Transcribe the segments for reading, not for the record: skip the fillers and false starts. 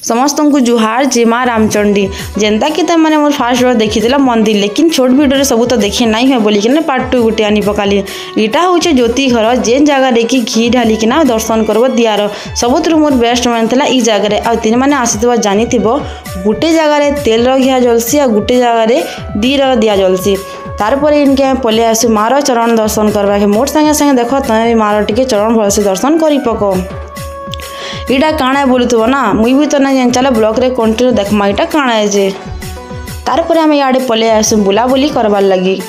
समस्त को जुहार जय माँ रामचंडी। जेनता कि मैंने मोर फास्ट बार देखी मंदिर लेकिन छोट वीडियो सब तो देखी नहीं हुए बोलिकिन पार्ट 2 गोटे आनी पकाली। इटा हूँ ज्योति घर जेन जगह कि घी ढालिकिना दर्शन करब दियार सबुठ मोर बेस्ट मन ई जगार आने मैंने आसी जानी गोटे जगार तेल घिया जलसी आ गोटे जगार दीर दिया जलसी। तारपर इनके पलि आसु मार चरण दर्शन करवा के मोर संगे संगे देख तुम्हें मार टे चरण भलसे दर्शन कर पको। इटा काଣା बोलुथबो ना मुई भी तो ना जान चलो ब्लॉग रे कंटिन्यू देखमा इटा काଣା है जे। तारपर आम इे पलि आसु बुलाबुली करवार लगी।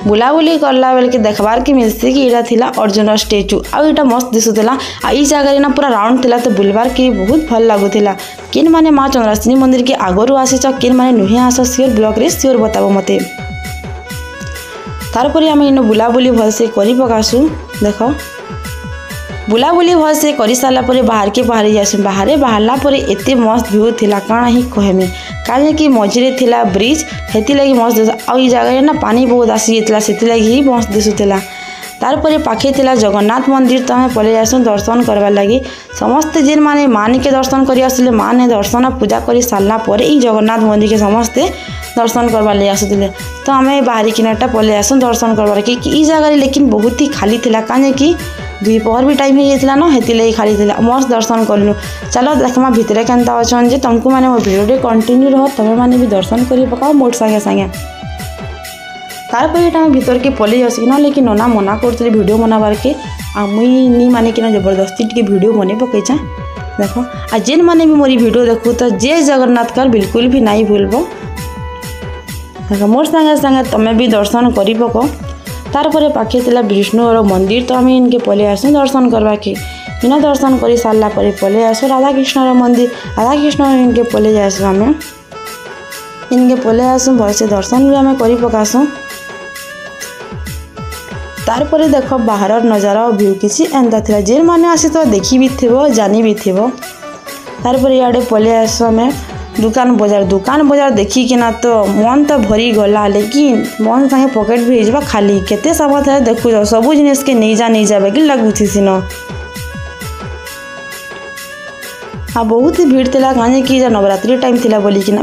बुलाबुली करला बेल के देखबार के मिलसी कि इटा थिला अर्जुन स्टेचू आ इटा मस्त दिसुला आ ई जगह ना पूरा राउंड थिला तो बुलबार के बहुत भल लागुथिला। किन माने माँ चंद्रासिनी मंदिर के आगरू आसीच किन माने नुहे आस सियोर ब्लॉग रे सियोर बताबो मते। तारपर आम इन बुलाबुली भलसे करि पकासु। देख बुलाबुली भलसे कर सारापर बाहर के बाहरी जासु। बाहर बाहरला पर एते मस्त व्यू थिला काଣା ही कहमी काहे कि मझिरे थिला ब्रिज हेती लगी मस्त दिस आ ई जगह ना पानी बहुत आसी जेतला सेती लगी ही मस्त दिसुथिला। तारपर पाखे थिला जगन्नाथ मंदिर तो हमें पलि आसु दर्शन करवार लगी। समस्ते जेन माने मानी के दर्शन करी आसले माने दर्शन पूजा कर सारला पर ई जगन्नाथ मंदिर के समस्ते दर्शन करवार लगी आसुले। तो आम बाहरी किनाटा पलि आसु दर्शन करवार कि ई जगह लेकिन बहुत ही खाली थिला काहे कि दुपहर भी टाइम हो जाता ना हेती लगी खाली थिला मस्त दर्शन कलु। चलो देखमा भितरे केनता अच्छा जे तुमको मैंने मो वीडियो कंटिन्यू रह तुम मैंने भी दर्शन कर पकाओ मोर संगे संगे। तारपर ये भीतर के पलि आसिकिना लेकिन नना मना करते वीडियो बनाबार के आ मुई नी माने कि जबरदस्ती टी वीडियो बने पकईचा। देख आ जेन माने भी मोरी वीडियो देखु तो जय जगन्नाथ कर बिल्कुल भी नहीं भूलबो। देख मोर संगे संगे तुम्हें भी दर्शन कर पको। तारपर पाखे थिला विष्णुर मंदिर तो आम इनके पलि आसु दर्शन करवा के इना दर्शन कर सारा पर पलि आसु राधाकृष्ण मंदिर। राधाकृष्ण इनके पलि आसु आम इनके पलि आसु भलसे दर्शन भी आम कर पकासु। तारपर देख बाहर नजारा और व्यू किसी एंता थिला जेन माने आसी तो देखी भी थिबो जानी भी थिबो। तारपर इे पलि आसु आम दुकान बजार देखी कि ना तो मन तो भरी गला लेकिन मन संगे पॉकेट भी हो खाली केते सब थे देखु सबू जिनिस के नहीं जा बेगिन लगुथी सिन आ बहुत ही भीड़ थिला काहे कि नवरात्रि टाइम थिला बोली कि ना